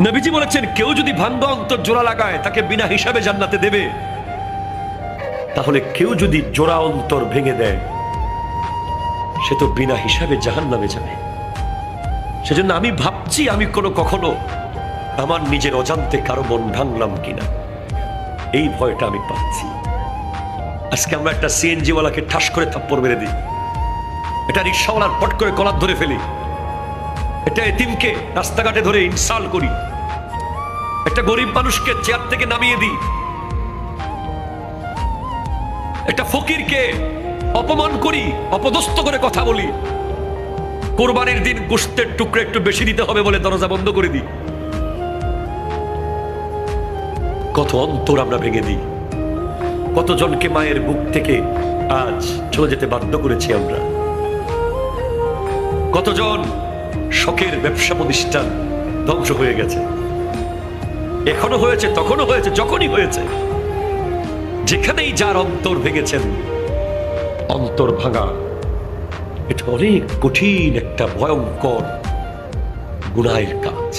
নবীজি বলেছেন, কেউ যদি ভাঙ্গা অন্তর জোড়া লাগায় তাকে বিনা হিসাবে জান্নাতে দেবে। তাহলে কেউ যদি জোড়া অন্তর ভেঙে দেয় সে তো বিনা হিসাবে জাহান্নামে যাবে। সেজন্য আমি ভাবছি আমি কখনো আমার নিজের অজান্তে কারো মন ভাঙলাম কিনা, এই ভয়টা আমি পাচ্ছি। আজকে আমরা একটা সিএনজি ওয়ালাকে ঠাস করে থাপ্পড় মেরে দিই, এটা রিক্সাওয়ালার পট করে কলার ধরে ফেলি, এটা এতিমকে রাস্তাঘাটে ধরে ইনসাল্ট করি, একটা গরিব মানুষকে চেয়ার থেকে নামিয়ে দিই, একটা ফকিরকে অপমান করি, অপদস্থ করে কথা বলি, কোরবানির দিন গোশতের টুকরো একটু বেশি দিতে হবে বলে দরজা বন্ধ করে দিই। কত অন্তর আমরা ভেঙে দিই, কতজনকে মায়ের বুক থেকে আজ চলে যেতে বাধ্য করেছি আমরা, কতজন শখের ব্যবসা প্রতিষ্ঠান ধ্বংস হয়ে গেছে, এখনো হয়েছে, তখনও হয়েছে, যখনই হয়েছে। যেখানেই যার অন্তর ভেঙেছেন, অন্তর ভাঙা এটা অনেক কঠিন একটা ভয়ঙ্কর গুনাহের কাজ।